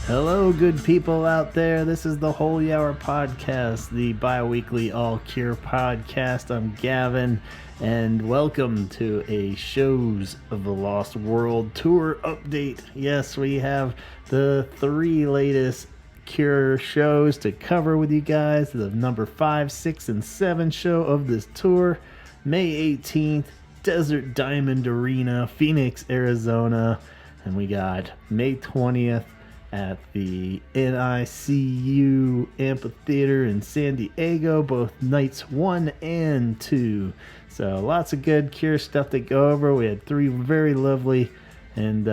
Hello, good people out there. This is the Holy Hour Podcast, the bi-weekly All Cure podcast. I'm Gavin, and welcome to a Shows of the Lost World tour update. Yes, we have the 3 latest Cure shows to cover with you guys. The number 5, 6, and 7 show of this tour. May 18th, Desert Diamond Arena, Phoenix, Arizona. And we got May 20th, at the NICU Amphitheater in San Diego, both nights 1 and 2. So lots of good Cure stuff to go over. We had 3 very lovely and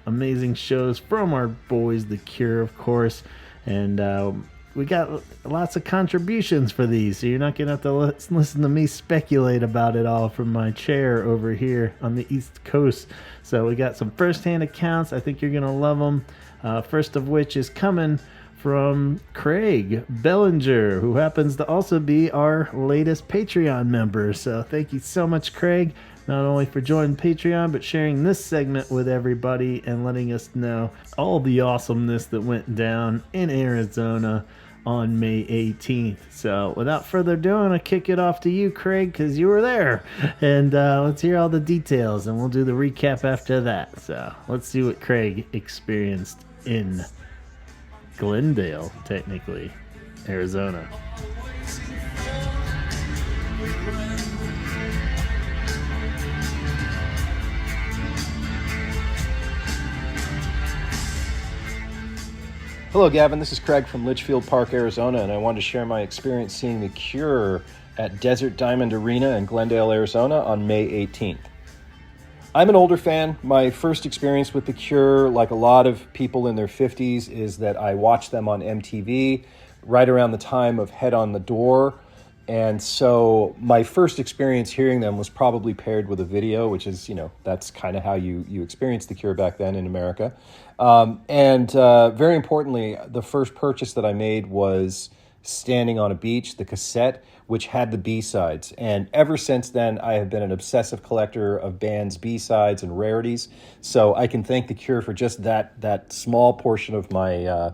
amazing shows from our boys, The Cure, of course. And we got lots of contributions for these, so you're not going to have to listen to me speculate about it all from my chair over here on the East Coast. So we got some first-hand accounts. I think you're going to love them. First of which is coming from Craig Bellinger, who happens to also be our latest Patreon member. So thank you so much, Craig, not only for joining Patreon, but sharing this segment with everybody and letting us know all the awesomeness that went down in Arizona on May 18th. So without further ado, I'm going to kick it off to you, Craig, because you were there. And let's hear all the details, and we'll do the recap after that. So let's see what Craig experienced in Glendale, technically, Arizona. Hello, Gavin. This is Craig from Litchfield Park, Arizona, and I wanted to share my experience seeing The Cure at Desert Diamond Arena in Glendale, Arizona on May 18th. I'm an older fan. My first experience with The Cure, like a lot of people in their 50s, is that I watched them on MTV right around the time of Head on the Door. And so my first experience hearing them was probably paired with a video, which is, that's kind of how you experienced The Cure back then in America. And very importantly, the first purchase that I made was Standing on a Beach, the cassette, which had the B-sides. And ever since then, I have been an obsessive collector of bands' B-sides and rarities. So I can thank The Cure for just that small portion of my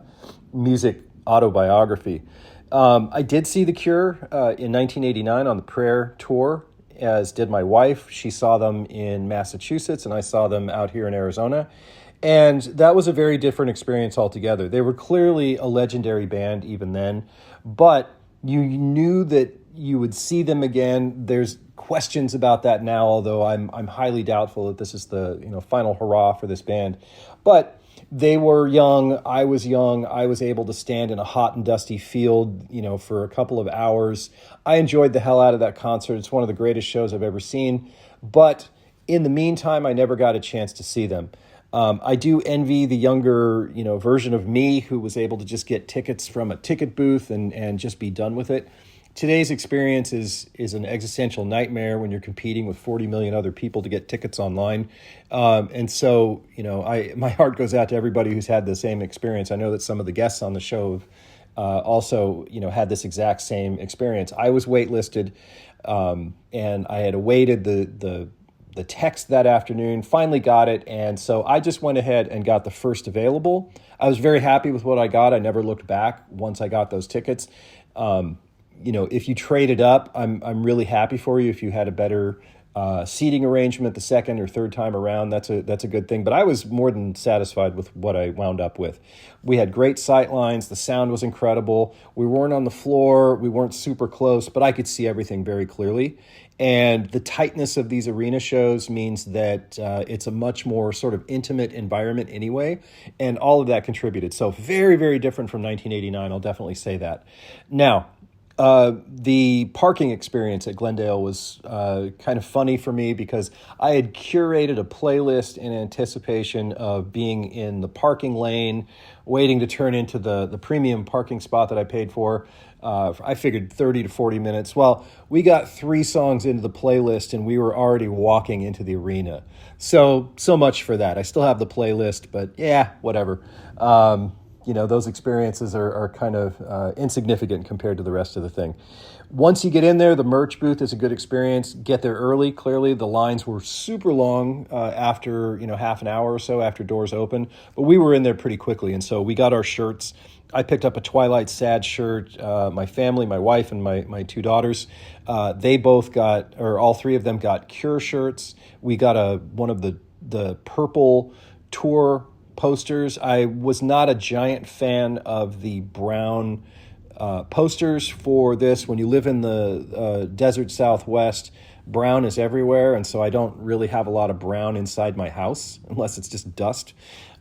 music autobiography. I did see The Cure in 1989 on the Prayer Tour, as did my wife. She saw them in Massachusetts, and I saw them out here in Arizona. And that was a very different experience altogether. They were clearly a legendary band even then, but you knew that you would see them again. There's questions about that now, although I'm highly doubtful that this is the final hurrah for this band. But they were young. I was young. I was able to stand in a hot and dusty field, for a couple of hours. I enjoyed the hell out of that concert. It's one of the greatest shows I've ever seen. But in the meantime, I never got a chance to see them. I do envy the younger, version of me who was able to just get tickets from a ticket booth and just be done with it. Today's experience is an existential nightmare when you're competing with 40 million other people to get tickets online. And so, my heart goes out to everybody who's had the same experience. I know that some of the guests on the show have also, had this exact same experience. I was waitlisted, and I had awaited the text that afternoon, finally got it, and so I just went ahead and got the first available. I was very happy with what I got. I never looked back once I got those tickets. If you traded up, I'm really happy for you. If you had a better seating arrangement the second or third time around, that's a good thing. But I was more than satisfied with what I wound up with. We had great sight lines. The sound was incredible. We weren't on the floor. We weren't super close, but I could see everything very clearly. And the tightness of these arena shows means that it's a much more sort of intimate environment anyway. And all of that contributed. So very, very different from 1989. I'll definitely say that. Now, the parking experience at Glendale was kind of funny for me because I had curated a playlist in anticipation of being in the parking lane, waiting to turn into the premium parking spot that I paid for. I figured 30 to 40 minutes. Well, we got 3 songs into the playlist and we were already walking into the arena. So much for that. I still have the playlist, but yeah, whatever. those experiences are kind of insignificant compared to the rest of the thing. Once you get in there, the merch booth is a good experience. Get there early. Clearly, the lines were super long after, half an hour or so after doors open, but we were in there pretty quickly, and so we got our shirts. I picked up a Twilight Sad shirt. My family, my wife, and my two daughters, they both got, or all three of them got Cure shirts. We got one of the purple tour posters. I was not a giant fan of the brown posters for this. When you live in the desert Southwest, brown is everywhere, and so I don't really have a lot of brown inside my house unless it's just dust.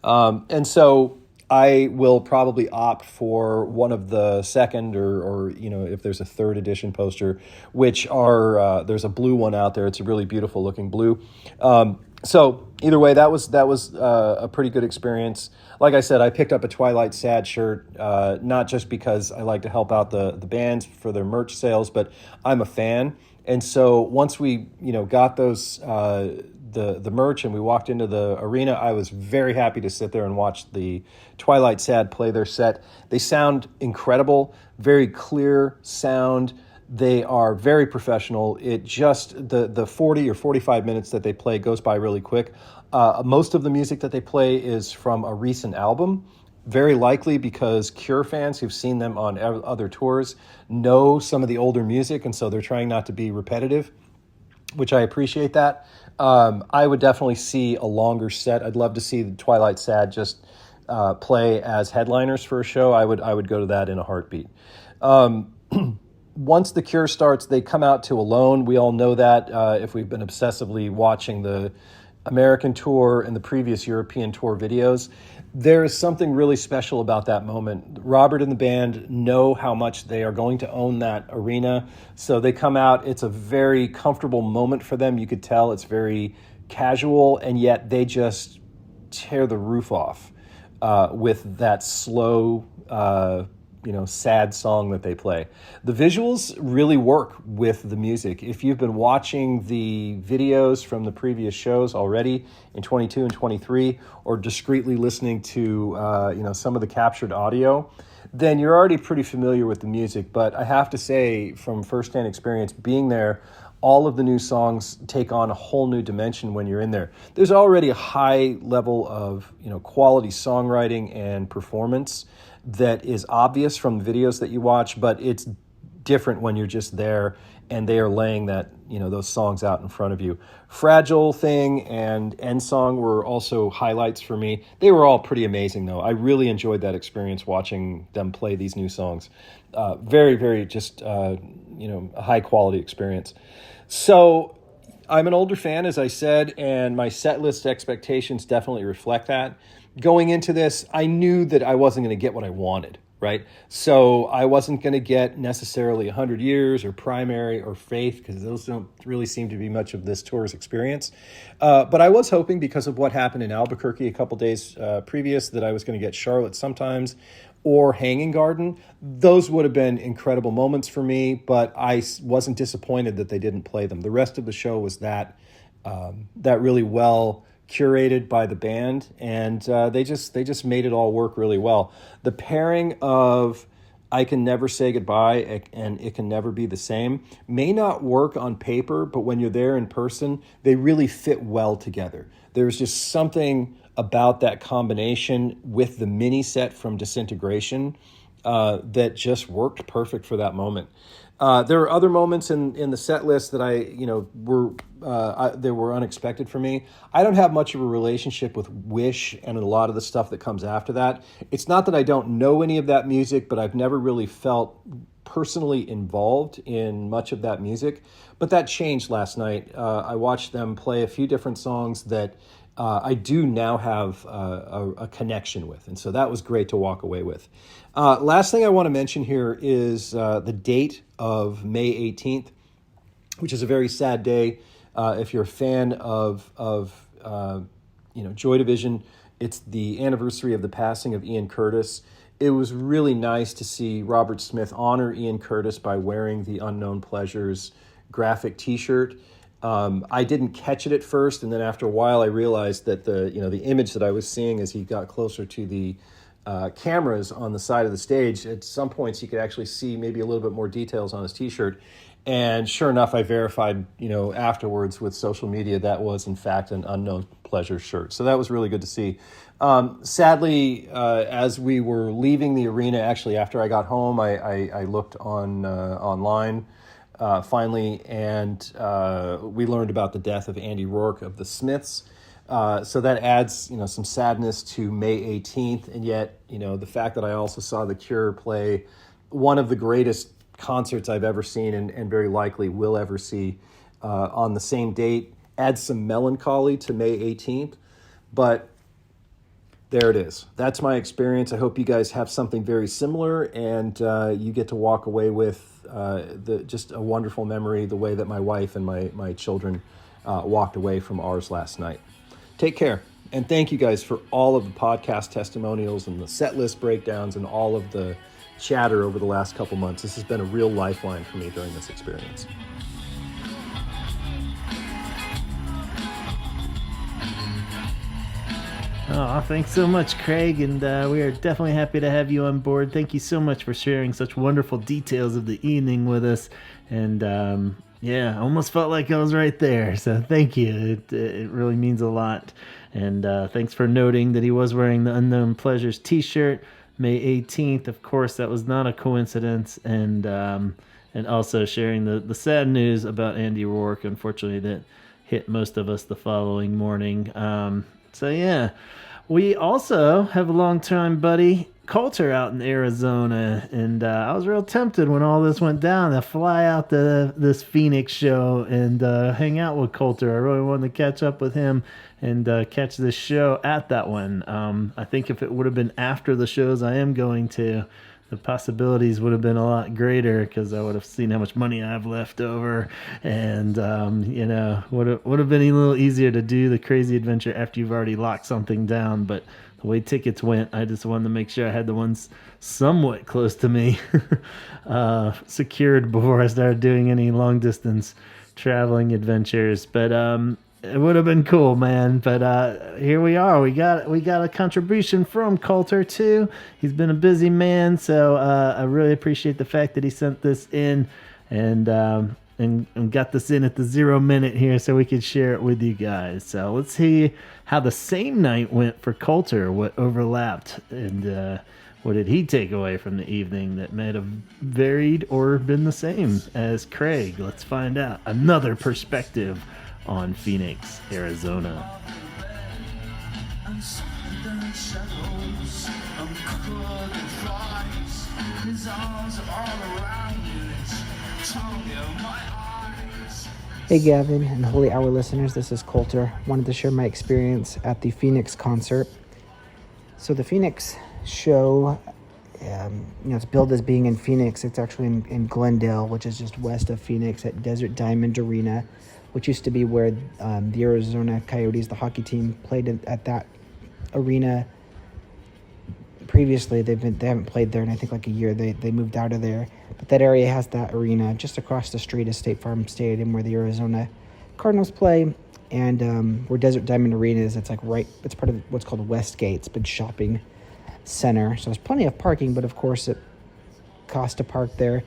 And so I will probably opt for one of the second or if there's a third edition poster, which are there's a blue one out there. It's a really beautiful looking blue. So either way, that was a pretty good experience. Like I said, I picked up a Twilight Sad shirt, not just because I like to help out the bands for their merch sales, but I'm a fan. And so once we got those the merch and we walked into the arena, I was very happy to sit there and watch the Twilight Sad play their set. They sound incredible, very clear sound. They are very professional. It just, the 40 or 45 minutes that they play goes by really quick. Most of the music that they play is from a recent album, very likely because Cure fans who've seen them on other tours know some of the older music, and so they're trying not to be repetitive, which I appreciate that. I would definitely see a longer set. I'd love to see the Twilight Sad just play as headliners for a show. I would go to that in a heartbeat. Once the Cure starts, they come out to Alone. We all know that if we've been obsessively watching the American tour and the previous European tour videos. There is something really special about that moment. Robert and the band know how much they are going to own that arena, so they come out. It's a very comfortable moment for them. You could tell it's very casual, and yet they just tear the roof off with that slow, sad song that they play. The visuals really work with the music. If you've been watching the videos from the previous shows already in 22 and 23, or discreetly listening to some of the captured audio, then you're already pretty familiar with the music. But I have to say, from firsthand experience being there, all of the new songs take on a whole new dimension when you're in there. There's already a high level of quality songwriting and performance that is obvious from the videos that you watch, but it's different when you're just there and they are laying that those songs out in front of you. Fragile Thing and End Song were also highlights for me. They were all pretty amazing, though. I really enjoyed that experience watching them play these new songs. Very, very just a high quality experience. So I'm an older fan, as I said, and my set list expectations definitely reflect that. Going into this, I knew that I wasn't going to get what I wanted, right? So I wasn't going to get necessarily 100 Years or Primary or Faith, because those don't really seem to be much of this tour's experience. But I was hoping, because of what happened in Albuquerque a couple days previous, that I was going to get Charlotte Sometimes or Hanging Garden. Those would have been incredible moments for me, but I wasn't disappointed that they didn't play them. The rest of the show was that really well curated by the band, and they just made it all work really well. The pairing of I Can Never Say Goodbye and It Can Never Be the Same may not work on paper, but when you're there in person, they really fit well together. There's just something about that combination with the mini set from Disintegration that just worked perfect for that moment. There were other moments in the set list that they were unexpected for me. I don't have much of a relationship with Wish and a lot of the stuff that comes after that. It's not that I don't know any of that music, but I've never really felt personally involved in much of that music. But that changed last night. I watched them play a few different songs that I do now have a connection with. And so that was great to walk away with. Last thing I want to mention here is the date of May 18th, which is a very sad day. If you're a fan of Joy Division, it's the anniversary of the passing of Ian Curtis. It was really nice to see Robert Smith honor Ian Curtis by wearing the Unknown Pleasures graphic T-shirt. I didn't catch it at first, and then after a while I realized that the image that I was seeing as he got closer to the cameras on the side of the stage. At some points, you could actually see maybe a little bit more details on his T-shirt. And sure enough, I verified, afterwards with social media that was in fact an Unknown Pleasure shirt. So that was really good to see. Sadly, as we were leaving the arena, actually after I got home, I looked online finally, and we learned about the death of Andy Rourke of the Smiths. So that adds, some sadness to May 18th, and yet, the fact that I also saw The Cure play one of the greatest concerts I've ever seen and very likely will ever see on the same date adds some melancholy to May 18th, but there it is. That's my experience. I hope you guys have something very similar, and you get to walk away with just a wonderful memory, the way that my wife and my children walked away from ours last night. Take care, and thank you guys for all of the podcast testimonials and the set list breakdowns and all of the chatter over the last couple months. This has been a real lifeline for me during this experience. Oh, thanks so much, Craig, and we are definitely happy to have you on board. Thank you so much for sharing such wonderful details of the evening with us, and I almost felt like I was right there, so thank you. It really means a lot, and thanks for noting that he was wearing the Unknown Pleasures t-shirt, May 18th. Of course, that was not a coincidence, and also sharing the sad news about Andy Rourke, unfortunately, that hit most of us the following morning. We also have a longtime buddy, Coulter, out in Arizona, and I was real tempted when all this went down to fly out to this Phoenix show and hang out with Coulter. I really wanted to catch up with him and catch this show at that one. I think if it would have been after the shows I am going to, the possibilities would have been a lot greater because I would have seen how much money I have left over, and would have been a little easier to do the crazy adventure after you've already locked something down. But the way tickets went, I just wanted to make sure I had the ones somewhat close to me secured before I started doing any long distance traveling adventures. But it would have been cool, man. But here we are. We got a contribution from Coulter too. He's been a busy man, so I really appreciate the fact that he sent this in and got this in at the 0 minute here, so we could share it with you guys. So let's see how the same night went for Coulter. What overlapped, and what did he take away from the evening that might have varied or been the same as Craig? Let's find out. Another perspective on Phoenix, Arizona. Hey Gavin and Holy Hour listeners, this is Coulter. Wanted to share my experience at the Phoenix concert. So the Phoenix show, it's billed as being in Phoenix. It's actually in Glendale, which is just west of Phoenix at Desert Diamond Arena, which used to be where the Arizona Coyotes, the hockey team, played at that arena. Previously, they haven't played there in I think like a year. They moved out of there, but that area has that arena just across the street is State Farm Stadium, where the Arizona Cardinals play, and where Desert Diamond Arena is. It's it's part of what's called Westgate. It's a big shopping center, so there's plenty of parking, but of course it costs to park there.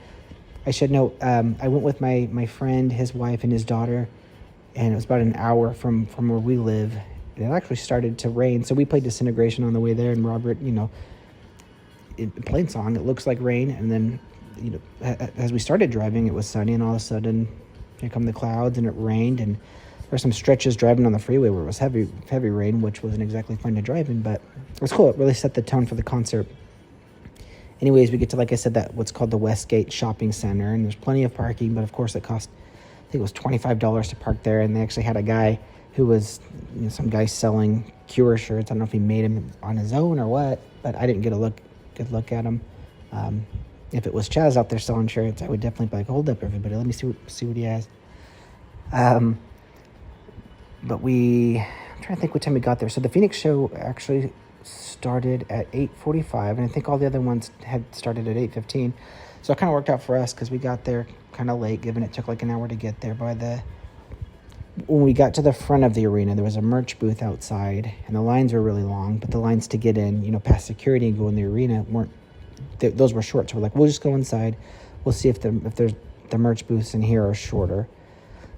I should note, I went with my friend, his wife, and his daughter, and it was about an hour from where we live. It actually started to rain, so we played Disintegration on the way there, and Robert, plain song, it looks like rain, and then, as we started driving, it was sunny, and all of a sudden, here come the clouds, and it rained, and there were some stretches driving on the freeway where it was heavy rain, which wasn't exactly fun to drive in, but it was cool. It really set the tone for the concert. Anyways, we get to, like I said, that what's called the Westgate Shopping Center, and there's plenty of parking, but of course it cost, I think it was $25 to park there, and they actually had a guy who was, some guy selling Cure shirts. I don't know if he made them on his own or what, but I didn't get a good look at him. If it was Chaz out there selling shirts, I would definitely be like, hold up, everybody, let me see what he has. But I'm trying to think what time we got there. So the Phoenix show actually started at 8:45, and I think all the other ones had started at 8:15. So it kind of worked out for us because we got there kind of late, given it took like an hour to get there by when we got to the front of the arena, there was a merch booth outside, and the lines were really long, but the lines to get in, past security and go in the arena those were short. So we're like, we'll just go inside. We'll see if there's the merch booths in here are shorter.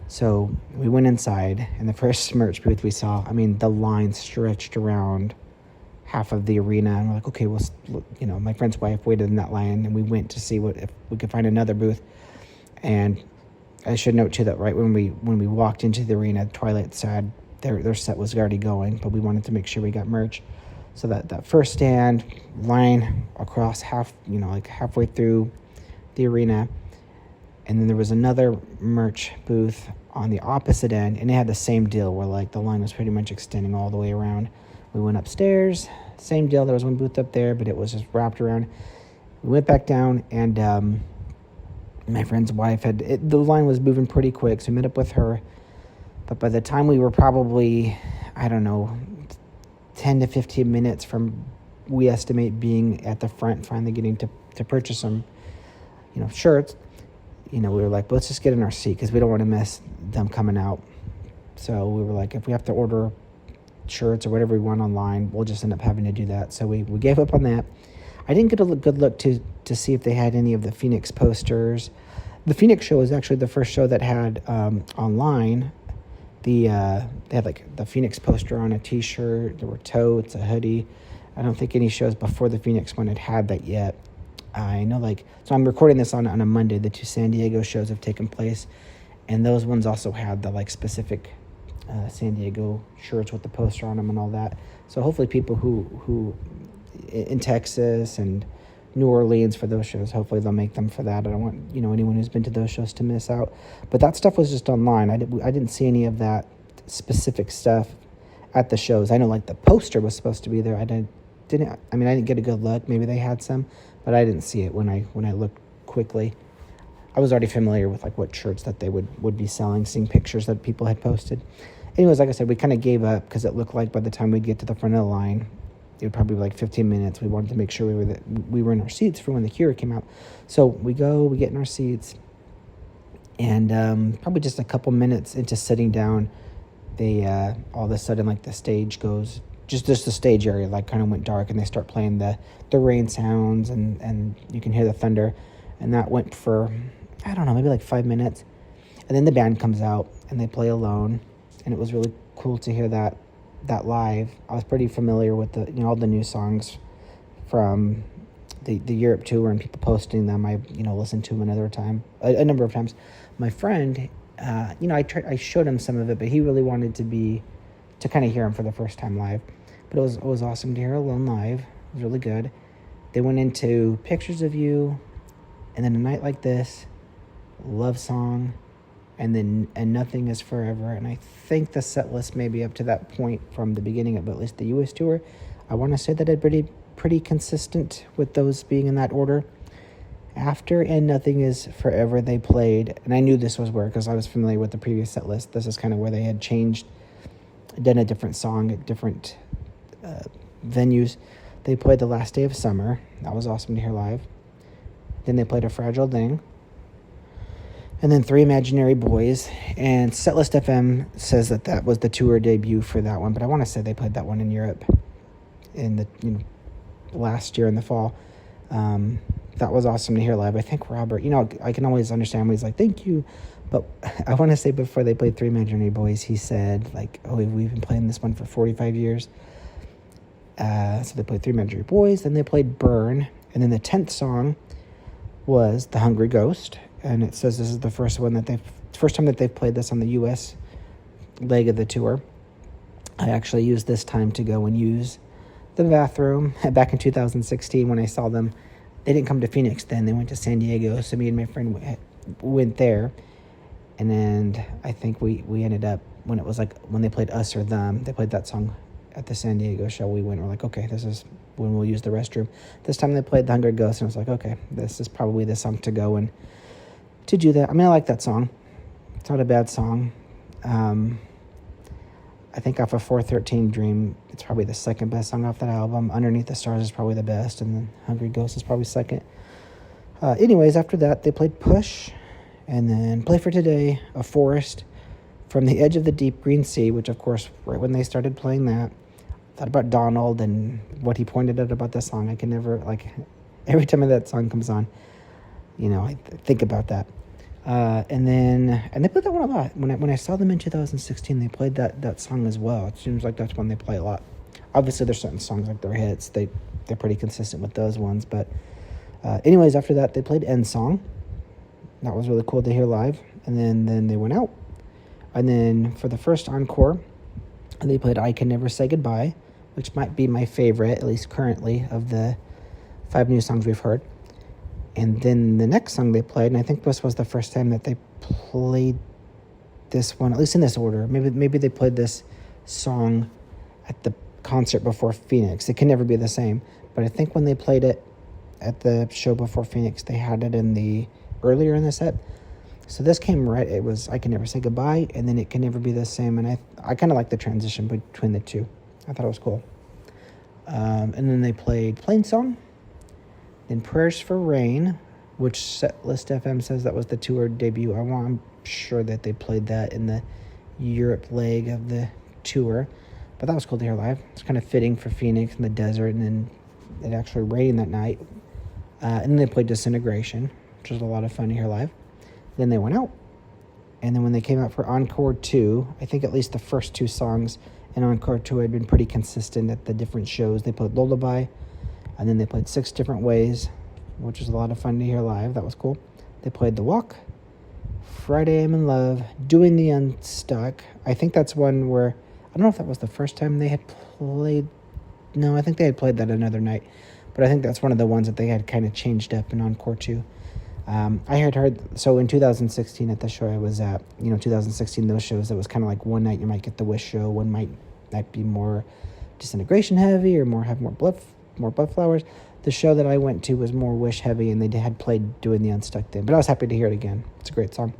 So we went inside, and the first merch booth we saw, the line stretched around half of the arena, and we're like, okay, my friend's wife waited in that line, and we went to see if we could find another booth. And I should note too that right when we walked into the arena, Twilight said their set was already going, but we wanted to make sure we got merch. So that first stand line across halfway through the arena, and then there was another merch booth on the opposite end, and it had the same deal where like the line was pretty much extending all the way around. We went upstairs, same deal. There was one booth up there, but it was just wrapped around. We went back down, and my friend's wife the line was moving pretty quick, so we met up with her. But by the time we were probably, 10 to 15 minutes from, we estimate, being at the front, finally getting to purchase some, shirts, we were like, let's just get in our seat because we don't want to miss them coming out. So we were like, if we have to order shirts or whatever we want online, we'll just end up having to do that. So we gave up on that. I didn't get a good look to see if they had any of the Phoenix posters. The Phoenix show was actually the first show that had online. They had like the Phoenix poster on a T-shirt. There were totes, a hoodie. I don't think any shows before the Phoenix one had that yet. I know, so I'm recording this on a Monday. The 2 San Diego shows have taken place, and those ones also had the specific San Diego shirts with the poster on them and all that. So hopefully people who in Texas and New Orleans for those shows, hopefully they'll make them for that. I don't want anyone who's been to those shows to miss out. But that stuff was just online. I didn't see any of that specific stuff at the shows. I know the poster was supposed to be there. I didn't get a good look. Maybe they had some, but I didn't see it when I looked quickly. I was already familiar with what shirts that they would be selling, seeing pictures that people had posted. Anyways, like I said, we kind of gave up because it looked like by the time we'd get to the front of the line, it would probably be 15 minutes. We wanted to make sure we were in our seats for when the Cure came out. So we get in our seats, and probably just a couple minutes into sitting down, they all of a sudden the stage goes, just the stage area kind of went dark, and they start playing the rain sounds, and you can hear the thunder, and that went for maybe 5 minutes, and then the band comes out and they play Alone, and it was really cool to hear that live. I was pretty familiar with all the new songs from the Europe tour and people posting them. I listened to them a number of times. My friend, I showed him some of it, but he really wanted to kind of hear him for the first time live. But it was awesome to hear Alone live. It was really good. They went into Pictures of You, and then A Night Like This, Love Song, and Nothing Is Forever. And I think the set list may be up to that point from the beginning of at least the U.S. tour. I want to say that it's pretty consistent with those being in that order. After And Nothing Is Forever, they played, and I knew this was where, because I was familiar with the previous set list, this is kind of where they had done a different song at different venues. They played The Last Day of Summer. That was awesome to hear live. Then they played A Fragile Thing. And then Three Imaginary Boys. And Setlist FM says that was the tour debut for that one. But I want to say they played that one in Europe in the last year in the fall. That was awesome to hear live. I think Robert, I can always understand when he's like, thank you. But I want to say before they played Three Imaginary Boys, he said, we've been playing this one for 45 years. So they played Three Imaginary Boys. Then they played Burn. And then the 10th song was The Hungry Ghost. And it says this is the first time that they've played this on the U.S. leg of the tour. I actually used this time to go and use the bathroom back in 2016 when I saw them. They didn't come to Phoenix then. They went to San Diego. So me and my friend went there. And then I think we ended up, when it was when they played Us or Them, they played that song at the San Diego show. We went and we're like, okay, this is when we'll use the restroom. This time they played The Hungry Ghost, and I was like, okay, this is probably the song to go and to do that. I like that song. It's not a bad song. I think off of 413 Dream, it's probably the second best song off that album. Underneath the Stars is probably the best, and then Hungry Ghost is probably second. Anyways, after that, they played Push, and then Play for Today, A Forest, From the Edge of the Deep Green Sea, which of course, right when they started playing that, I thought about Donald and what he pointed out about the song. I can never, like, every time that song comes on, I think about that. And they played that one a lot. When I saw them in 2016, they played that song as well. It seems like that's one they play a lot. Obviously, there's certain songs like their hits. They're pretty consistent with those ones. But anyways, after that, they played End Song. That was really cool to hear live. And then they went out. And then for the first encore, they played I Can Never Say Goodbye, which might be my favorite, at least currently, of the 5 new songs we've heard. And then the next song they played, and I think this was the first time that they played this one, at least in this order. Maybe they played this song at the concert before Phoenix. It can never be the same. But I think when they played it at the show before Phoenix, they had it earlier in the set. So this came right, it was I Can Never Say Goodbye, and then It Can Never Be the Same. And I kind of like the transition between the two. I thought it was cool. And then they played Plain Song. Then Prayers for Rain, which Setlist FM says that was the tour debut. I'm sure that they played that in the Europe leg of the tour. But that was cool to hear live. It's kind of fitting for Phoenix in the desert, and then it actually rained that night. And then they played Disintegration, which was a lot of fun to hear live. Then they went out. And then when they came out for Encore 2, I think at least the first 2 songs in Encore 2 had been pretty consistent at the different shows. They played Lullaby, and then they played 6 Different Ways, which was a lot of fun to hear live. That was cool. They played The Walk, Friday I'm in Love, Doing the Unstuck. I think that's one where, I don't know if that was the first time they had played. No, I think they had played that another night. But I think that's one of the ones that they had kind of changed up in Encore 2. I had heard, so in 2016 at the show I was at, 2016, those shows, it was kind of like one night you might get the Wish show, one might be more Disintegration heavy or have more blood flowers. The show that I went to was more Wish heavy, and they had played Doing the Unstuck then. But I was happy to hear it again. It's a great song.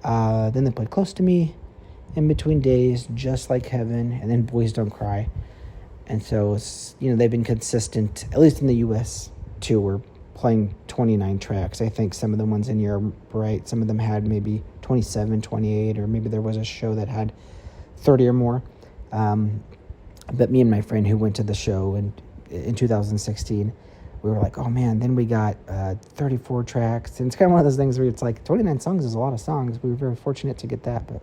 Then they played Close to Me, In Between Days, Just Like Heaven, and then Boys Don't Cry. And so, they've been consistent, at least in the U.S. tour, playing 29 tracks. I think some of the ones in Europe, right, some of them had maybe 27, 28, or maybe there was a show that had 30 or more. But me and my friend who went to the show in 2016, we were like, oh man, then we got 34 tracks. And it's kind of one of those things where it's like 29 songs is a lot of songs. We were very fortunate to get that, but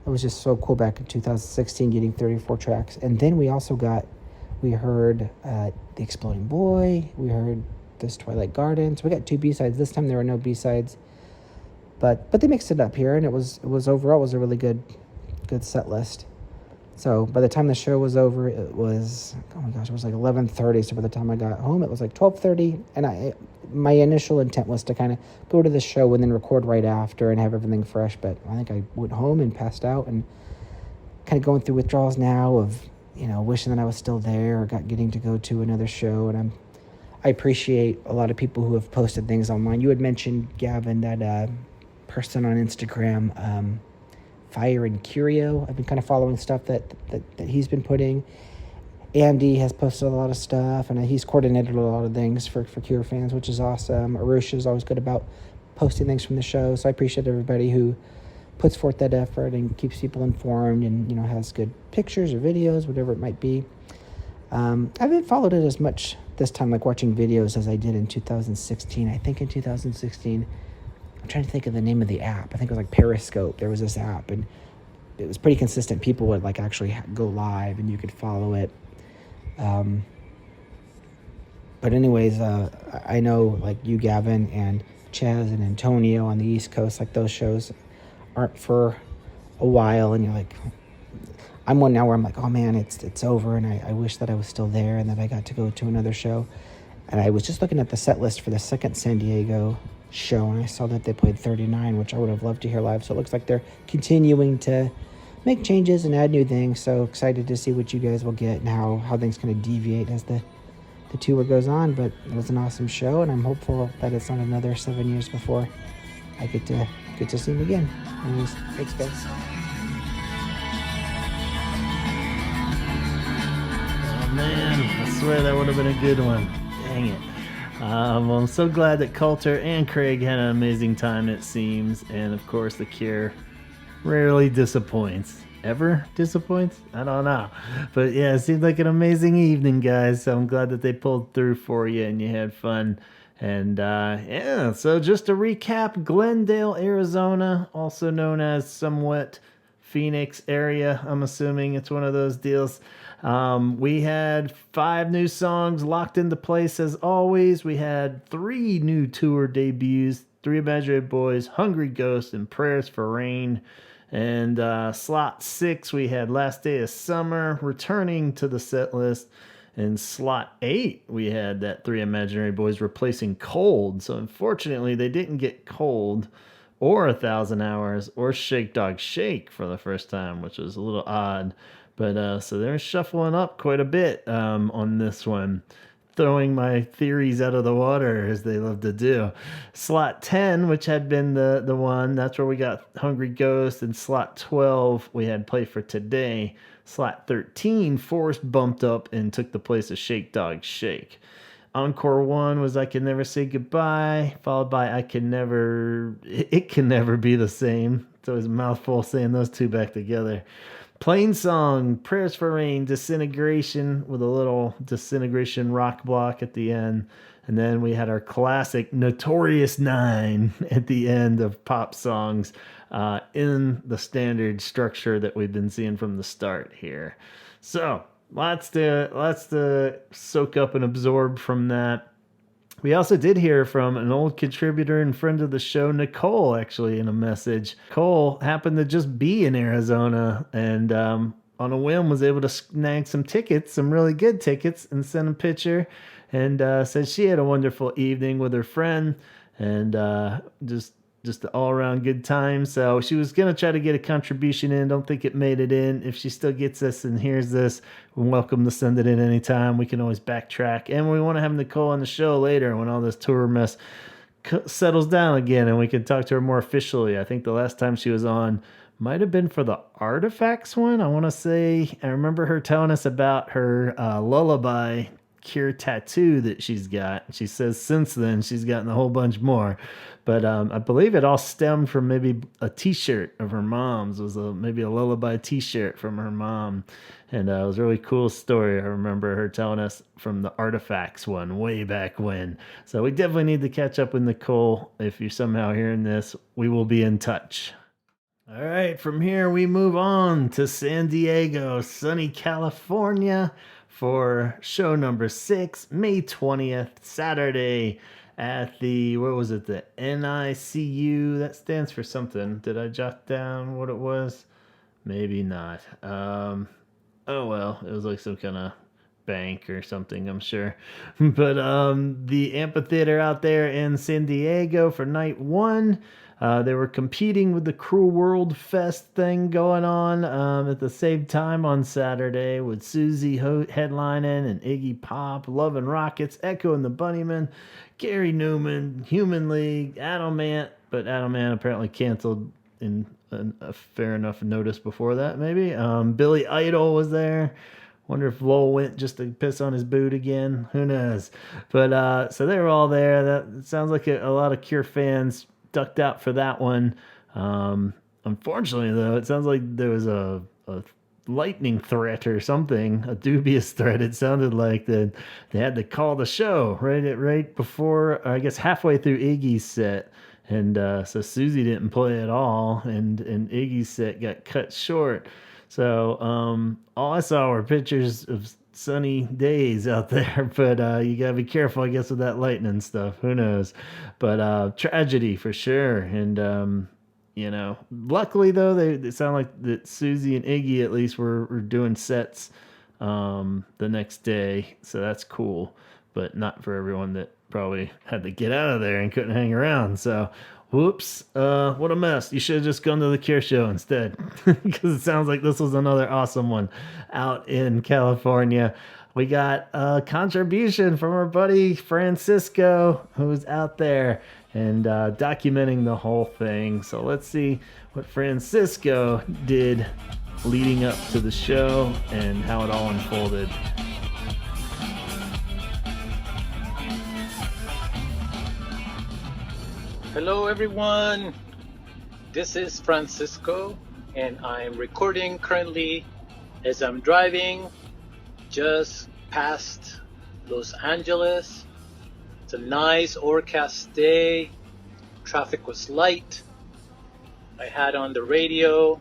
it was just so cool back in 2016 getting 34 tracks. And then we heard The Exploding Boy, we heard This Twilight Garden. So we got 2 B-sides. This time there were no B-sides. But they mixed it up here, and it was overall was a really good set list. So by the time the show was over, it was, oh my gosh, it was like 11:30. So by the time I got home, it was like 12:30. And my initial intent was to kind of go to the show and then record right after and have everything fresh. But I think I went home and passed out and kind of going through withdrawals now of, wishing that I was still there or getting to go to another show. And I appreciate a lot of people who have posted things online. You had mentioned, Gavin, that person on Instagram, Fire and Curio. I've been kind of following stuff that he's been putting. Andy has posted a lot of stuff, and he's coordinated a lot of things for Cure fans, which is awesome. Arusha is always good about posting things from the show, so I appreciate everybody who puts forth that effort and keeps people informed and, has good pictures or videos, whatever it might be. I haven't followed it as much this time, like watching videos, as I did in 2016. I think in 2016, I'm trying to think of the name of the app. I think it was like Periscope. There was this app, and it was pretty consistent. People would like actually go live, and you could follow it. But anyways, I know like you, Gavin, and Chaz and Antonio on the East Coast, like those shows aren't for a while, and you're like, I'm one now where I'm like, oh man, it's over, and I wish that I was still there and that I got to go to another show. And I was just looking at the set list for the second San Diego show, and I saw that they played 39, which I would have loved to hear live. So it looks like they're continuing to make changes and add new things. So excited to see what you guys will get and how things kind of deviate as the tour goes on. But it was an awesome show, and I'm hopeful that it's not another 7 years before I get to see him again. Anyways, thanks guys. Oh man, I swear that would have been a good one. Dang it. Well, I'm so glad that Coulter and Craig had an amazing time, it seems. And of course, the Cure rarely disappoints. Ever disappoints? I don't know. But yeah, it seemed like an amazing evening, guys. So I'm glad that they pulled through for you and you had fun. And yeah, so just to recap, Glendale, Arizona, also known as somewhat Phoenix area. I'm assuming it's one of those deals. We had 5 new songs locked into place as always. We had 3 new tour debuts, 3 Imaginary Boys, Hungry Ghost, and Prayers for Rain. And slot 6, we had Last Day of Summer returning to the set list. In slot 8, we had that 3 Imaginary Boys replacing Cold. So unfortunately, they didn't get Cold or 1,000 Hours or Shake Dog Shake for the first time, which was a little odd. But so they're shuffling up quite a bit on this one, throwing my theories out of the water as they love to do. Slot 10, which had been the one, that's where we got Hungry Ghost. And slot 12, we had Play for Today. Slot 13, Forrest bumped up and took the place of Shake Dog Shake. Encore 1 was I Can Never Say Goodbye, followed by It Can Never Be the Same. It's always a mouthful saying those two back together. Plain Song, Prayers for Rain, Disintegration with a little Disintegration rock block at the end. And then we had our classic Notorious 9 at the end of pop songs in the standard structure that we've been seeing from the start here. So lots to soak up and absorb from that. We also did hear from an old contributor and friend of the show, Nicole, actually, in a message. Cole happened to just be in Arizona and on a whim was able to snag some tickets, some really good tickets, and send a picture and said she had a wonderful evening with her friend and just an all-around good time. So she was going to try to get a contribution in. Don't think it made it in. If she still gets this and hears this, we're welcome to send it in anytime. We can always backtrack. And we want to have Nicole on the show later when all this tour mess settles down again and we can talk to her more officially. I think the last time she was on might have been for the Artifacts one. I want to say, I remember her telling us about her lullaby cure tattoo that she's got. She says since then she's gotten a whole bunch more. But I believe it all stemmed from maybe a T-shirt of her mom's. It was maybe a lullaby T-shirt from her mom. And it was a really cool story. I remember her telling us from the Artifacts one way back when. So we definitely need to catch up with Nicole. If you're somehow hearing this, we will be in touch. All right, from here we move on to San Diego, sunny California for show number 6, May 20th, Saturday. At the, what was it, the NICU? That stands for something. Did I jot down what it was? Maybe not. Oh well, it was like some kind of bank or something, I'm sure. But the amphitheater out there in San Diego for night 1. They were competing with the Cruel World Fest thing going on at the same time on Saturday with Susie headlining and Iggy Pop, Love and Rockets, Echo and the Bunnymen, Gary Newman, Human League, Adam Ant, but Adam Ant apparently canceled in a fair enough notice before that, maybe. Billy Idol was there. Wonder if Lowell went just to piss on his boot again. Who knows? But so they were all there. That sounds like a lot of Cure fans ducked out for that one. Unfortunately, though, it sounds like there was a lightning threat or something, a dubious threat. It sounded like that they had to call the show right before, I guess halfway through Iggy's set, and so Susie didn't play at all, and Iggy's set got cut short. So all I saw were pictures of sunny days out there, but you gotta be careful, I guess, with that lightning stuff. Who knows? But tragedy for sure. And luckily though, they sound like that Susie and Iggy at least were doing sets the next day, so that's cool. But not for everyone that probably had to get out of there and couldn't hang around. So whoops, what a mess. You should have just gone to the Cure show instead, because it sounds like this was another awesome one out in California. We got a contribution from our buddy Francisco, who's out there and documenting the whole thing. So let's see what Francisco did leading up to the show and how it all unfolded. Hello everyone, this is Francisco and I'm recording currently as I'm driving just past Los Angeles. It's a nice overcast day. Traffic was light. I had on the radio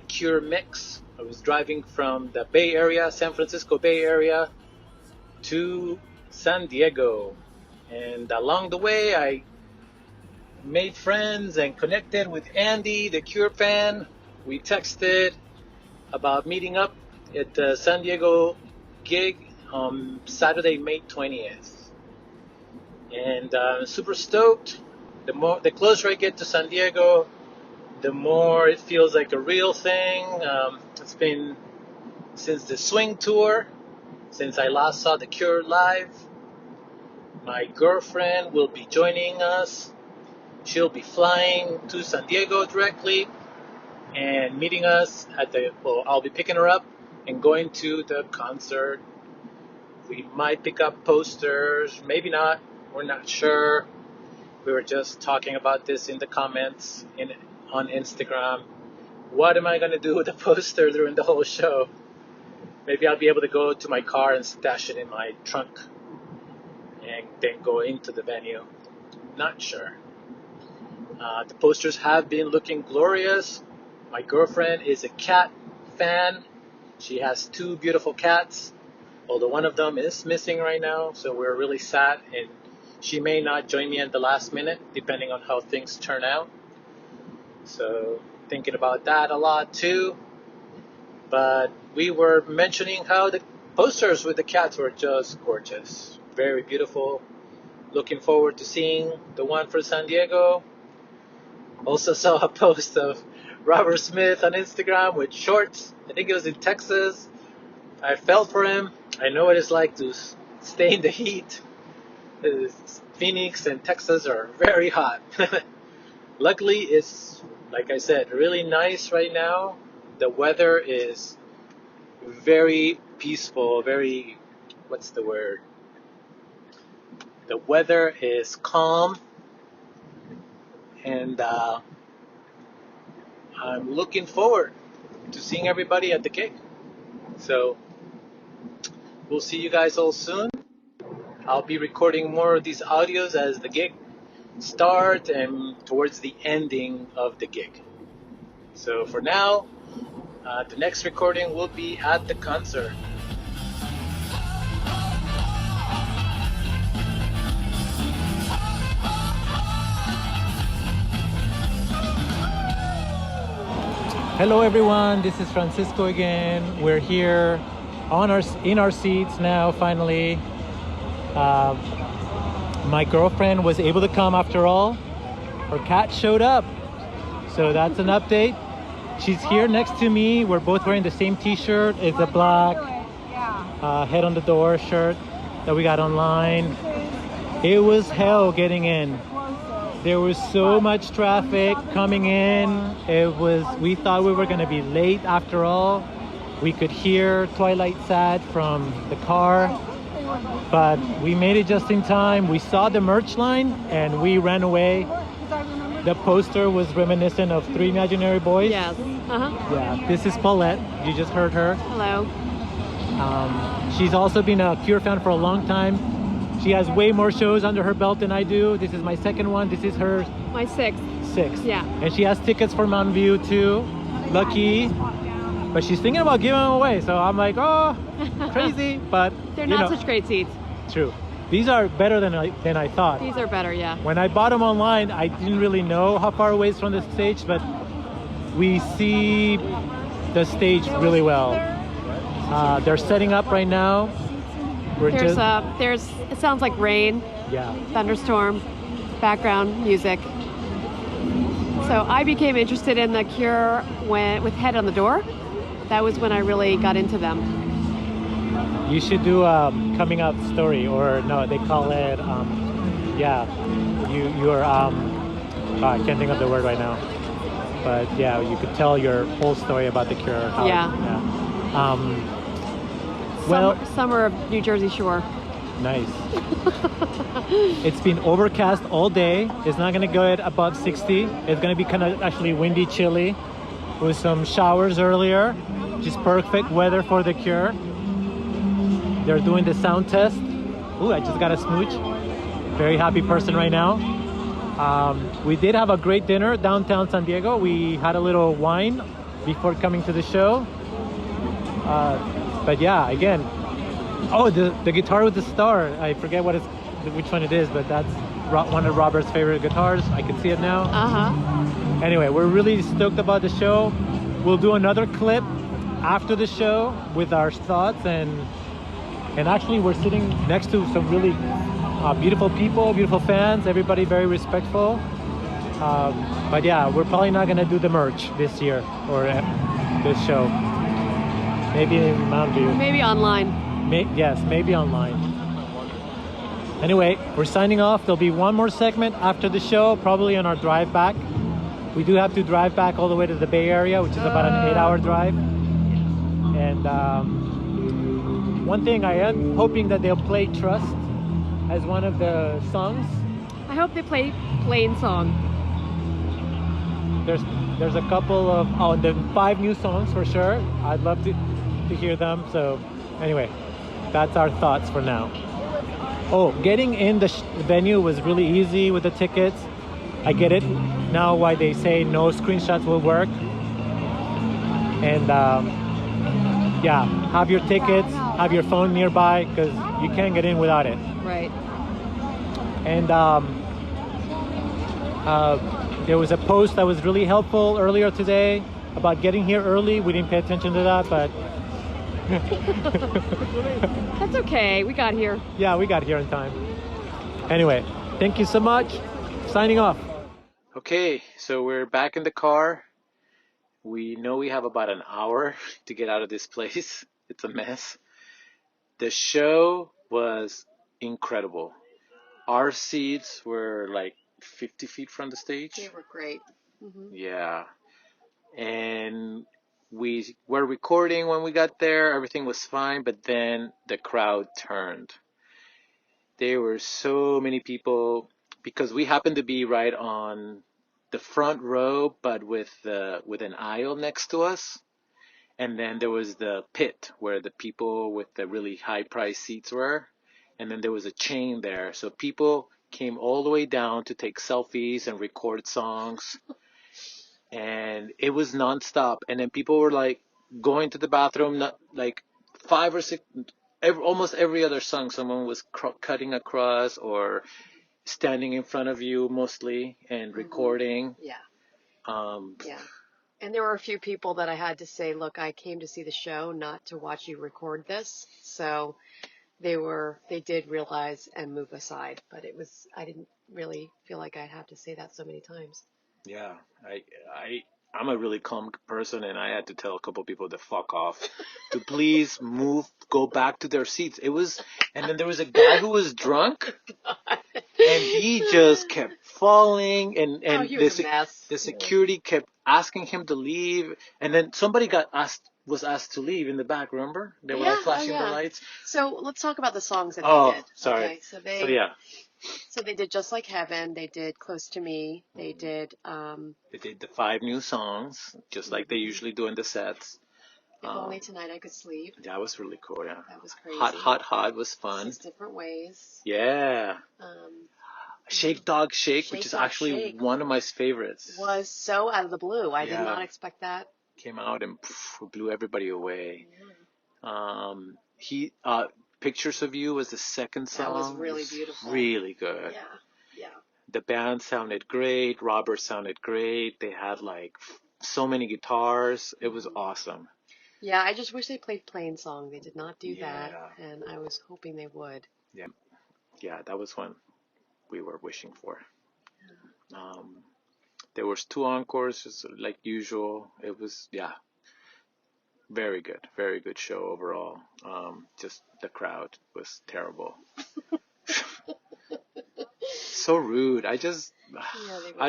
Cure mix. I was driving from the Bay Area, San Francisco Bay Area, to San Diego. And along the way, I made friends and connected with Andy, the Cure fan. We texted about meeting up at the San Diego gig on Saturday, May 20th. And I'm super stoked. The closer I get to San Diego, the more it feels like a real thing. It's been since the Swing Tour, since I last saw the Cure live. My girlfriend will be joining us. She'll be flying to San Diego directly and meeting us I'll be picking her up and going to the concert. We might pick up posters, maybe not, we're not sure. We were just talking about this in the comments on Instagram. What am I going to do with the poster during the whole show? Maybe I'll be able to go to my car and stash it in my trunk and then go into the venue. Not sure. The posters have been looking glorious. My girlfriend is a cat fan. She has 2 beautiful cats, although one of them is missing right now, so we're really sad, and she may not join me at the last minute, depending on how things turn out. So thinking about that a lot too. But we were mentioning how the posters with the cats were just gorgeous. Very beautiful. Looking forward to seeing the one for San Diego. Also saw a post of Robert Smith on Instagram with shorts. I think it was in Texas. I felt for him. I know what it's like to stay in the heat. Phoenix and Texas are very hot. Luckily, it's, like I said, really nice right now. The weather is very peaceful, very, what's the word? The weather is calm, and I'm looking forward to seeing everybody at the gig. So we'll see you guys all soon. I'll be recording more of these audios as the gig starts and towards the ending of the gig. So for now, the next recording will be at the concert. Hello everyone, this is Francisco again. We're here in our seats now, finally. My girlfriend was able to come after all. Her cat showed up. So that's an update. She's here next to me. We're both wearing the same t-shirt. It's a black head on the door shirt that we got online. It was hell getting in. There was so much traffic coming in. We thought we were gonna be late after all. We could hear Twilight Sad from the car, but we made it just in time. We saw the merch line and we ran away. The poster was reminiscent of Three Imaginary Boys. Yes. Yeah, this is Paulette. You just heard her. Hello. She's also been a Cure fan for a long time. She has way more shows under her belt than I do. This is my second one. This is her My sixth. sixth. Yeah. And she has tickets for Mountain View too. Lucky. But she's thinking about giving them away. So I'm like, oh, crazy. But They're not such great seats. True. These are better than I thought. These are better, yeah. When I bought them online, I didn't really know how far away it's from the stage, but we see the stage really well. They're setting up right now. It sounds like rain, thunderstorm, background music. So I became interested in the Cure with Head on the Door. That was when I really got into them. You should do a coming out story, or no, they call it, I can't think of the word right now. But yeah, you could tell your whole story about the Cure. Summer of New Jersey Shore. Nice. It's been overcast all day. It's not going to go at above 60. It's going to be kind of actually windy, chilly. with some showers earlier, which is perfect weather for the Cure. They're doing the sound test. Ooh, I just got a smooch. Very happy person right now. We did have a great dinner downtown San Diego. We had a little wine before coming to the show. But yeah, again, oh, the guitar with the star. I forget which one it is, but that's one of Robert's favorite guitars. I can see it now. Uh-huh. Anyway, we're really stoked about the show. We'll do another clip after the show with our thoughts, and actually we're sitting next to some really beautiful people, beautiful fans, everybody very respectful. But yeah, we're probably not gonna do the merch this year or this show. Maybe in Mountain View. Maybe online. Yes, maybe online. Anyway, we're signing off. There'll be one more segment after the show, probably on our drive back. We do have to drive back all the way to the Bay Area, which is about an 8-hour drive. And one thing, I am hoping that they'll play Trust as one of the songs. I hope they play Plain Song. There's a couple of the 5 new songs for sure. I'd love to hear them. So anyway, that's our thoughts for now. Oh, getting in the venue was really easy with the tickets. I get it now why they say no screenshots will work. And yeah, have your tickets, have your phone nearby, because you can't get in without it. Right. And there was a post that was really helpful earlier today about getting here early. We didn't pay attention to that, but That's okay. We got here. yeah, we got here in time. Anyway, thank you so much. Signing off. Okay, so we're back in the car. We know we have about an hour to get out of this place. It's a mess. The show was incredible. Our seats were like 50 feet from the stage. They were great. Mm-hmm. Yeah. And we were recording when we got there. Everything was fine, but then the crowd turned. There were so many people because we happened to be right on the front row, but with an aisle next to us. And then there was the pit where the people with the really high price seats were. And then there was a chain there. So people came all the way down to take selfies and record songs. And it was nonstop. And then people were like going to the bathroom, not like 5 or 6, almost every other song, someone was cutting across or standing in front of you mostly and recording. Yeah. Um, Yeah. And there were a few people that I had to say, look, I came to see the show, not to watch you record this. So they did realize and move aside, but I didn't really feel like I'd have to say that so many times. Yeah, I'm a really calm person, and I had to tell a couple people to fuck off, to please move, go back to their seats. And then there was a guy who was drunk, and he just kept falling, and he was a mess. the security kept asking him to leave, and then somebody was asked to leave in the back. Remember, they were all flashing the lights. So let's talk about the songs that they did. Sorry. Okay, So they did Just Like Heaven. They did Close to Me. They did. They did the 5 new songs, just like they usually do in the sets. If Only Tonight I Could Sleep. That was really cool, yeah. That was crazy. Hot was fun. 6 Different Ways. Yeah. Shake Dog Shake, which is actually Shake one of my favorites. Was so out of the blue. I did not expect that. Came out and blew everybody away. Pictures of You was the second song. That was really beautiful. Really good. Yeah. The band sounded great. Robert sounded great. They had like so many guitars. It was awesome. Yeah, I just wish they played Plain Song. They did not do that, and I was hoping they would. Yeah, that was one we were wishing for. There was 2 encores, just like usual. It was, very good show overall. Just the crowd was terrible. So rude. I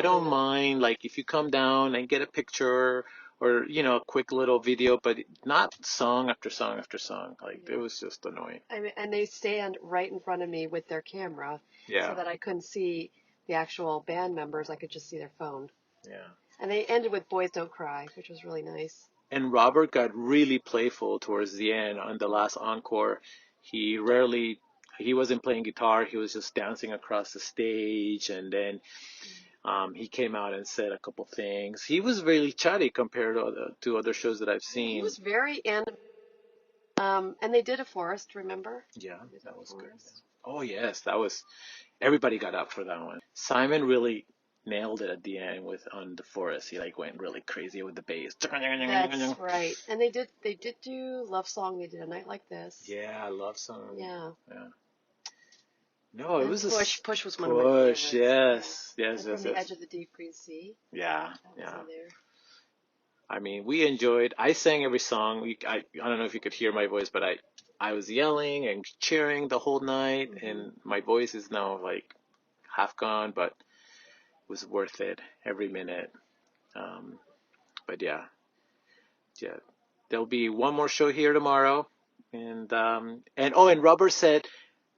don't mind, like, if you come down and get a picture or, a quick little video, but not song after song after song. Like, it was just annoying. And they stand right in front of me with their camera so that I couldn't see the actual band members. I could just see their phone. Yeah. And they ended with Boys Don't Cry, which was really nice. And Robert got really playful towards the end on the last encore. He wasn't playing guitar, he was just dancing across the stage, and then he came out and said a couple things. He was really chatty compared to other shows that I've seen. He was very animated. And they did a forest, remember? Yeah, that was good. Oh yes, everybody got up for that one. Simon really nailed it at the end on the forest. He like went really crazy with the bass. That's right. And they did do Love Song. They did A Night Like This. Yeah, Love Song. Yeah. No, it was Push was one of my favorites. Yes. From the Edge of the Deep Green Sea. Yeah. That was in there. I mean, we enjoyed. I sang every song. I don't know if you could hear my voice, but I was yelling and cheering the whole night, and my voice is now like half gone, but it was worth it every minute. But yeah, there'll be one more show here tomorrow, and Robert said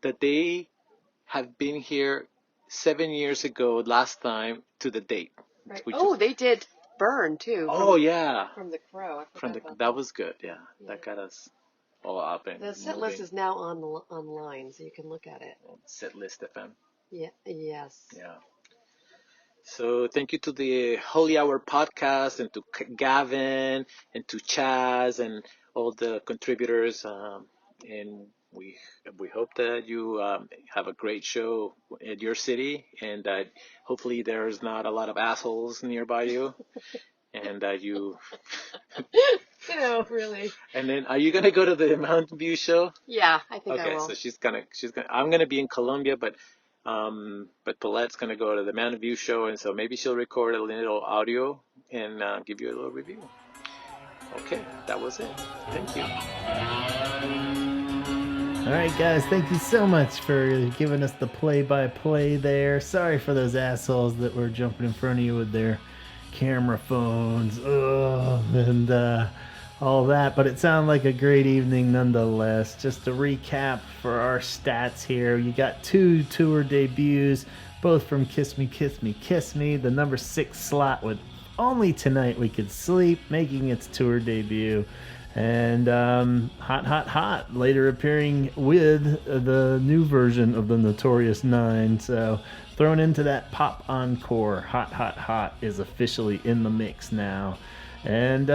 that they have been here 7 years ago last time to the date. Right. They did Burn too. From the Crow. That was good. Yeah, that got us all up and the set list is now online, so you can look at it. Set list FM. Yeah. Yes. Yeah. So thank you to the Holy Hour podcast and to Gavin and to Chaz and all the contributors. And we hope that you have a great show at your city, and that hopefully there's not a lot of assholes nearby you, and that you. Really. And then, are you gonna go to the Mountain View show? Yeah, I think I will. Okay, so she's gonna. I'm gonna be in Colombia, but Paulette's gonna go to the Mountain View show, and so maybe she'll record a little audio and give you a little review. Okay, that was it. Thank you. All right, guys, thank you so much for giving us the play-by-play there. Sorry for those assholes that were jumping in front of you with their camera phones and all that, but it sounded like a great evening nonetheless. Just to recap for our stats here, you got 2 tour debuts, both from Kiss Me, Kiss Me, Kiss Me, the number 6 slot with Only Tonight We Could Sleep, making its tour debut. And Hot, Hot, Hot, later appearing with the new version of the Notorious 9. So thrown into that pop encore, Hot, Hot, Hot is officially in the mix now. And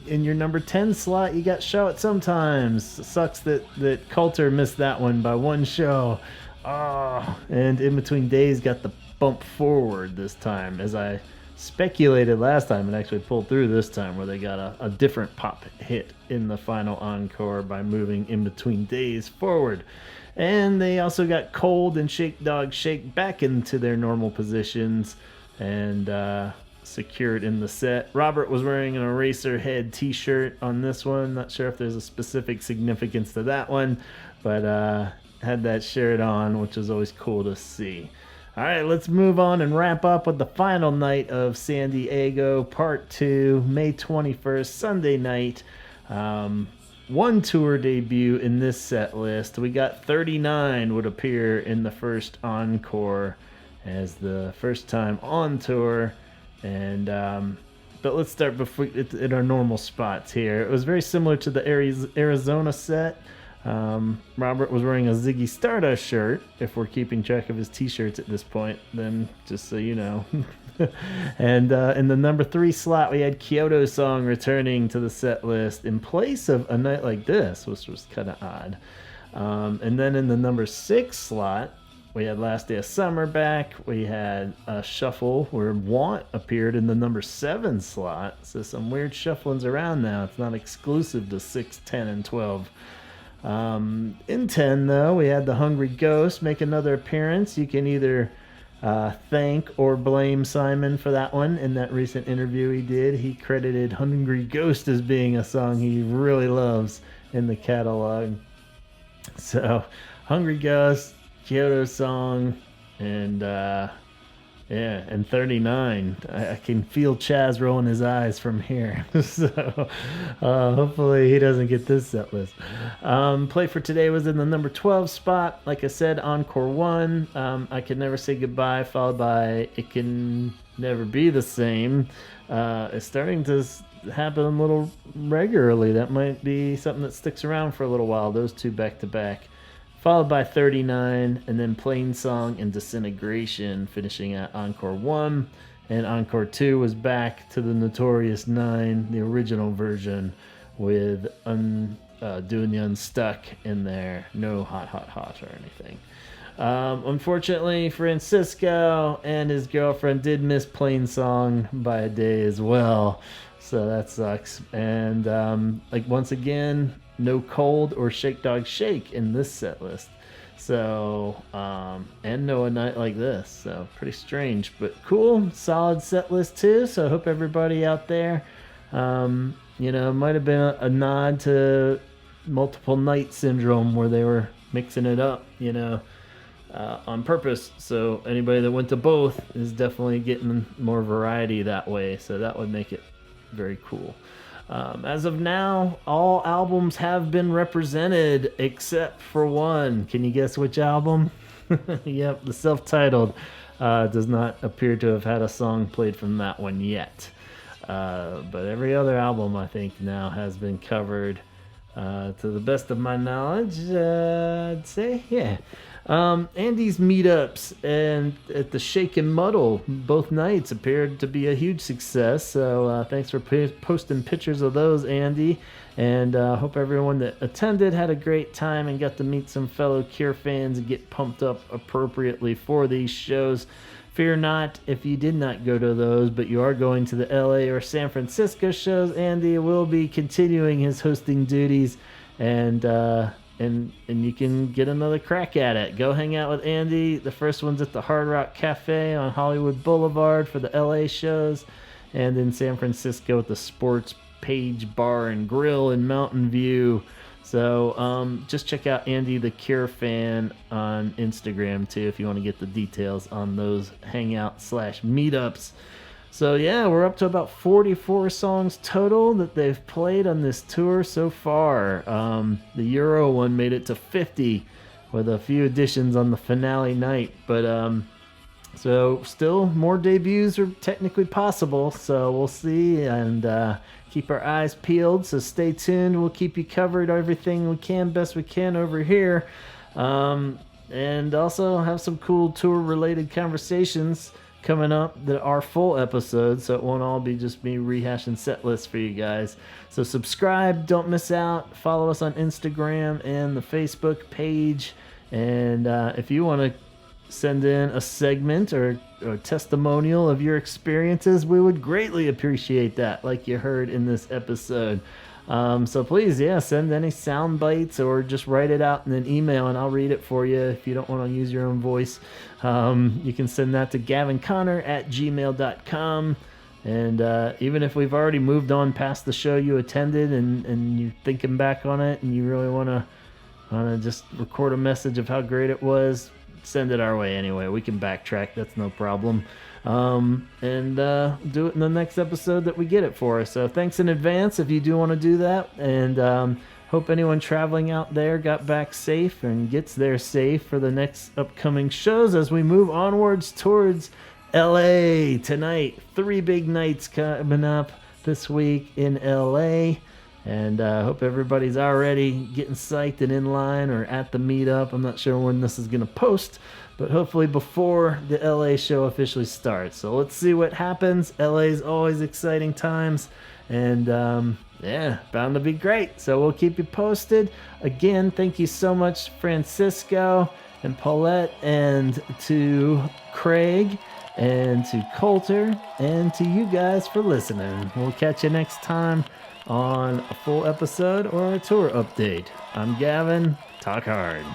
in your number 10 slot, you got Show It Sometimes. Sucks that Coulter missed that one by one show. And In Between Days got the bump forward this time, as I speculated last time and actually pulled through this time, where they got a different pop hit in the final encore by moving In Between Days forward. And they also got Cold and Shake Dog Shake back into their normal positions and secured in the set. Robert was wearing an Eraserhead t-shirt on this one. Not sure if there's a specific significance to that one, but had that shirt on, which is always cool to see. All right, let's move on and wrap up with the final night of San Diego, Part 2, May 21st, Sunday night. One tour debut in this set list. We got 39 would appear in the first encore as the first time on tour. And but let's start at our normal spots here. It was very similar to the Arizona set. Robert was wearing a Ziggy Stardust shirt, if we're keeping track of his t-shirts at this point, then just so you know. And in the number 3 slot, we had Kyoto Song returning to the set list in place of A Night Like This, which was kind of odd. And then in the number 6 slot, we had Last Day of Summer back. We had a shuffle where Want appeared in the number 7 slot. So some weird shufflings around now. It's not exclusive to 6, 10, and 12. In 10, though, we had the Hungry Ghost make another appearance. You can either thank or blame Simon for that one. In that recent interview he did, he credited Hungry Ghost as being a song he really loves in the catalog. So, Hungry Ghost, Kyoto Song, and 39. I can feel Chaz rolling his eyes from here. So hopefully he doesn't get this set list. Play for today was in the number 12 spot. Like I said, Encore 1. I Can Never Say Goodbye, followed by It Can Never Be the Same is starting to happen a little regularly. That might be something that sticks around for a little while. Those two back to back, followed by 39, and then Plain Song and Disintegration finishing at Encore 1. And Encore 2 was back to the Notorious 9, the original version, with Doing the Unstuck in there. No Hot Hot Hot or anything. Unfortunately, Francisco and his girlfriend did miss Plain Song by a day as well. So that sucks. And once again, no Cold or Shake Dog Shake in this set list. So, and no A Night Like This. So pretty strange, but cool. Solid set list too. So I hope everybody out there, might have been a nod to Multiple Night Syndrome where they were mixing it up, on purpose. So anybody that went to both is definitely getting more variety that way. So that would make it very cool. As of now, all albums have been represented except for one. Can you guess which album? Yep, the self-titled does not appear to have had a song played from that one yet. But every other album, I think, now has been covered to the best of my knowledge, I'd say. Yeah. Andy's meetups and at the Shake and Muddle both nights appeared to be a huge success. So thanks for posting pictures of those, Andy. And hope everyone that attended had a great time and got to meet some fellow Cure fans and get pumped up appropriately for these shows. Fear not if you did not go to those, but you are going to the LA or San Francisco shows. Andy will be continuing his hosting duties, and you can get another crack at it. Go hang out with Andy. The first one's at the Hard Rock Cafe on Hollywood Boulevard for the LA shows, and in San Francisco at the Sports Page Bar and Grill in Mountain View. So just check out Andy the Cure Fan on Instagram too if you want to get the details on those hangout/meetups. So yeah, we're up to about 44 songs total that they've played on this tour so far. The Euro one made it to 50 with a few additions on the finale night. But so still more debuts are technically possible. So we'll see and keep our eyes peeled. So stay tuned. We'll keep you covered everything we can, best we can over here. And also have some cool tour related conversations coming up that are full episodes, so it won't all be just me rehashing set lists for you guys. So subscribe, don't miss out. Follow us on Instagram and the Facebook page. And if you want to send in a segment or testimonial of your experiences, we would greatly appreciate that, like you heard in this episode. So please, send any sound bites or just write it out in an email and I'll read it for you if you don't want to use your own voice. You can send that to gavinconnor@gmail.com. And even if we've already moved on past the show you attended and you're thinking back on it and you really want to just record a message of how great it was, send it our way anyway. We can backtrack. That's no problem. And do it in the next episode that we get it for. So thanks in advance if you do want to do that. And hope anyone traveling out there got back safe and gets there safe for the next upcoming shows as we move onwards towards LA tonight. 3 big nights coming up this week in LA. And I hope everybody's already getting psyched and in line or at the meetup. I'm not sure when this is going to post, but hopefully before the LA show officially starts. So let's see what happens. LA's always exciting times. And bound to be great. So we'll keep you posted. Again, thank you so much, Francisco and Paulette, and to Craig, and to Coulter, and to you guys for listening. We'll catch you next time on a full episode or a tour update. I'm Gavin. Talk hard.